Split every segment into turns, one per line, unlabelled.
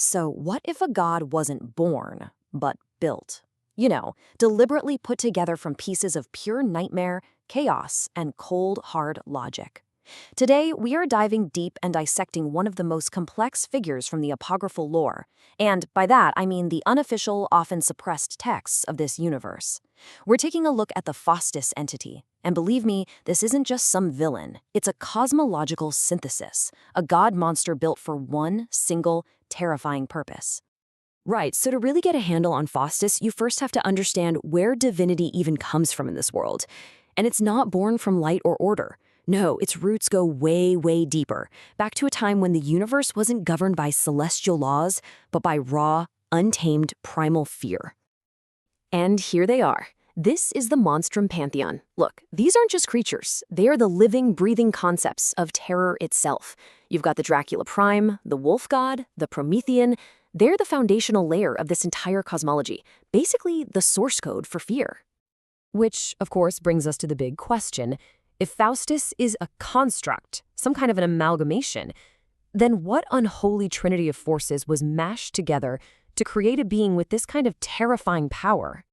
So what if a god wasn't born, but built? Deliberately put together from pieces of pure nightmare, chaos, and cold, hard logic. Today, we are diving deep and dissecting one of the most complex figures from the apocryphal lore, and by that I mean the unofficial, often suppressed texts of this universe. We're taking a look at the Fostess entity, and believe me, this isn't just some villain. It's a cosmological synthesis, a god monster built for one single, terrifying purpose. Right, so to really get a handle on Fostess, you first have to understand where divinity even comes from in this world. And it's not born from light or order. No, its roots go way, way deeper, back to a time when the universe wasn't governed by celestial laws, but by raw, untamed primal fear. And here they are. This is the Monstrm Pantheon. Look, these aren't just creatures. They are the living, breathing concepts of terror itself. You've got the Dracula Prime, the wolf god, the Prometheian. They're the foundational layer of this entire cosmology, basically the source code for fear. Which, of course, brings us to the big question. If Fostess is a construct, some kind of an amalgamation, then what unholy trinity of forces was mashed together to create a being with this kind of terrifying power?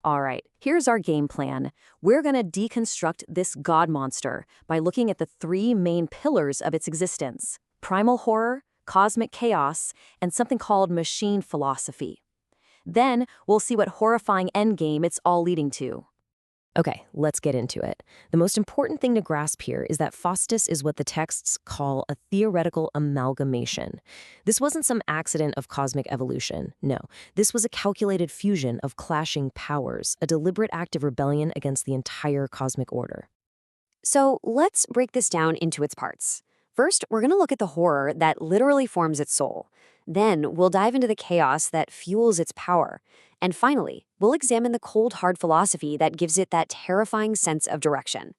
All right, here's our game plan. We're going to deconstruct this god monster by looking at the three main pillars of its existence: primal horror, cosmic chaos, and something called machine philosophy. Then we'll see what horrifying endgame it's all leading to. Okay, let's get into it. The most important thing to grasp here is that Fostess is what the texts call a theoretical amalgamation. This wasn't some accident of cosmic evolution. No, this was a calculated fusion of clashing powers, a deliberate act of rebellion against the entire cosmic order.
So let's break this down into its parts. First, we're going to look at the horror that literally forms its soul. Then, we'll dive into the chaos that fuels its power. And finally, we'll examine the cold, hard philosophy that gives it that terrifying sense of direction.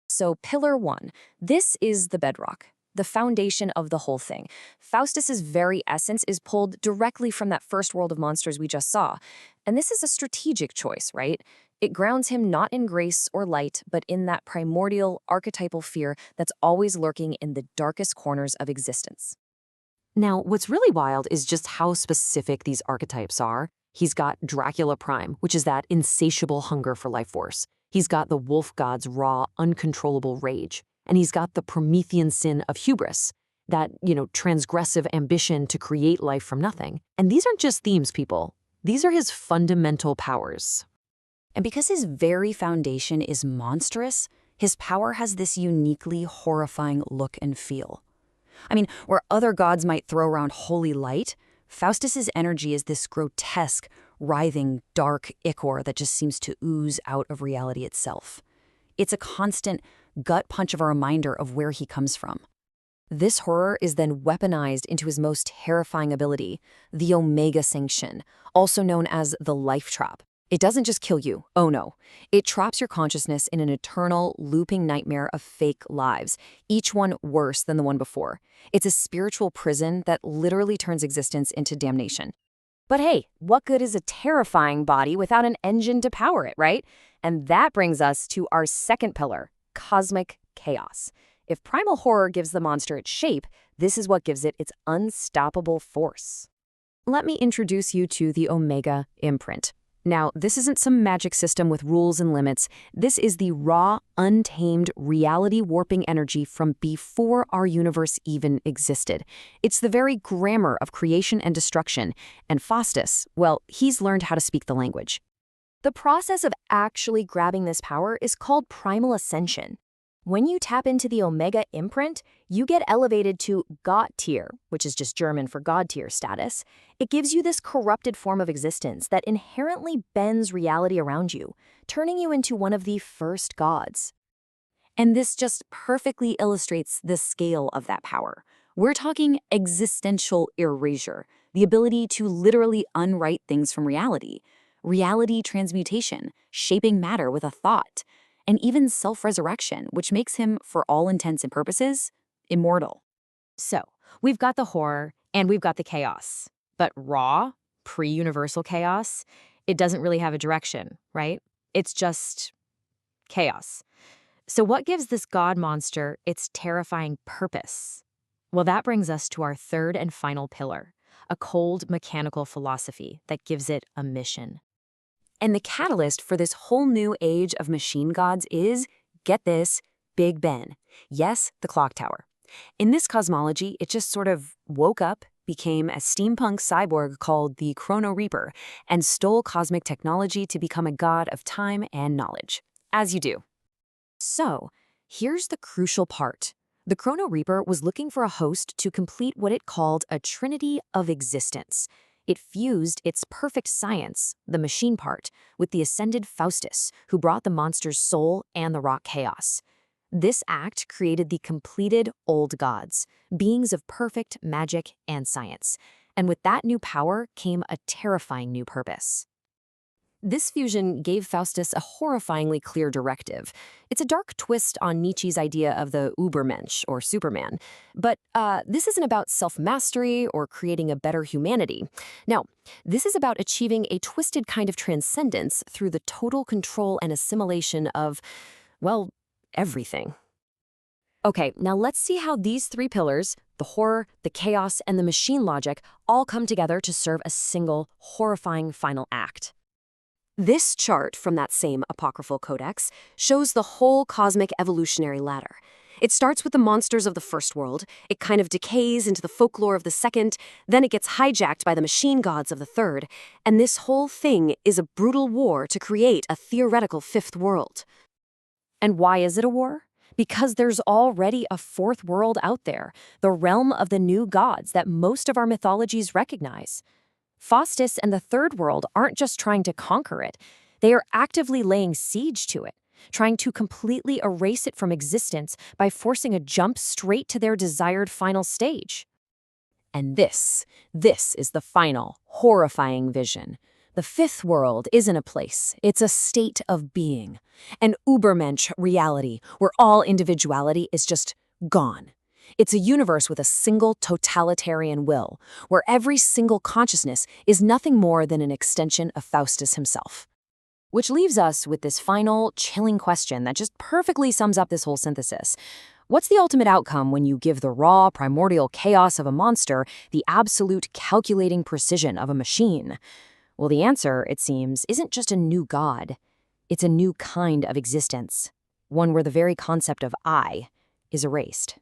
So, Pillar 1. This is the bedrock, the foundation of the whole thing. Fostess's very essence is pulled directly from that first world of monsters we just saw. And this is a strategic choice, right? It grounds him not in grace or light, but in that primordial, archetypal fear that's always lurking in the darkest corners of existence. Now, what's really wild is just how specific these archetypes are. He's got Dracula Prime, which is that insatiable hunger for life force. He's got the wolf god's raw, uncontrollable rage. And he's got the Promethean sin of hubris, that, transgressive ambition to create life from nothing. And these aren't just themes, people. These are his fundamental powers. And because his very foundation is monstrous, his power has this uniquely horrifying look and feel. I mean, where other gods might throw around holy light, Fostess's energy is this grotesque, writhing, dark icor that just seems to ooze out of reality itself. It's a constant gut punch of a reminder of where he comes from. This horror is then weaponized into his most terrifying ability, the Omega Sanction, also known as the life trap. It doesn't just kill you, oh no. It traps your consciousness in an eternal, looping nightmare of fake lives, each one worse than the one before. It's a spiritual prison that literally turns existence into damnation. But hey, what good is a terrifying body without an engine to power it, right? And that brings us to our second pillar, cosmic chaos. If primal horror gives the monster its shape, this is what gives it its unstoppable force. Let me introduce you to the Omega imprint. Now, this isn't some magic system with rules and limits. This is the raw, untamed, reality-warping energy from before our universe even existed. It's the very grammar of creation and destruction. And Fostess, well, he's learned how to speak the language. The process of actually grabbing this power is called primal ascension. When you tap into the Omega imprint, you get elevated to Gott tier, which is just German for God tier status. It gives you this corrupted form of existence that inherently bends reality around you, turning you into one of the first gods. And this just perfectly illustrates the scale of that power. We're talking existential erasure, the ability to literally unwrite things from reality, reality transmutation, shaping matter with a thought, and even self-resurrection, which makes him, for all intents and purposes, immortal. So, we've got the horror, and we've got the chaos. But raw, pre-universal chaos, it doesn't really have a direction, right? It's just chaos. So what gives this god monster its terrifying purpose? Well, that brings us to our third and final pillar, a cold, mechanical philosophy that gives it a mission. And the catalyst for this whole new age of machine gods is, get this, Big Ben. Yes, the clock tower. In this cosmology, it just sort of woke up, became a steampunk cyborg called the Chrono Reaper, and stole cosmic technology to become a god of time and knowledge. As you do. So, here's the crucial part. The Chrono Reaper was looking for a host to complete what it called a trinity of existence. It fused its perfect science, the machine part, with the ascended Fostess, who brought the monster's soul and the rock chaos. This act created the completed old gods, beings of perfect magic and science. And with that new power came a terrifying new purpose. This fusion gave Fostess a horrifyingly clear directive. It's a dark twist on Nietzsche's idea of the Übermensch, or Superman. But this isn't about self-mastery or creating a better humanity. No, this is about achieving a twisted kind of transcendence through the total control and assimilation of, well, everything. Okay, now let's see how these three pillars, the horror, the chaos, and the machine logic, all come together to serve a single, horrifying final act. This chart from that same apocryphal codex shows the whole cosmic evolutionary ladder. It starts with the monsters of the first world, it kind of decays into the folklore of the second, then it gets hijacked by the machine gods of the third, and this whole thing is a brutal war to create a theoretical fifth world. And why is it a war? Because there's already a fourth world out there, the realm of the new gods that most of our mythologies recognize. Fostess and the third world aren't just trying to conquer it, they are actively laying siege to it, trying to completely erase it from existence by forcing a jump straight to their desired final stage. And this is the final, horrifying vision. The fifth world isn't a place, it's a state of being. An Übermensch reality where all individuality is just gone. It's a universe with a single totalitarian will, where every single consciousness is nothing more than an extension of Faustus himself. Which leaves us with this final, chilling question that just perfectly sums up this whole synthesis. What's the ultimate outcome when you give the raw, primordial chaos of a monster the absolute calculating precision of a machine? Well, the answer, it seems, isn't just a new god. It's a new kind of existence, one where the very concept of I is erased.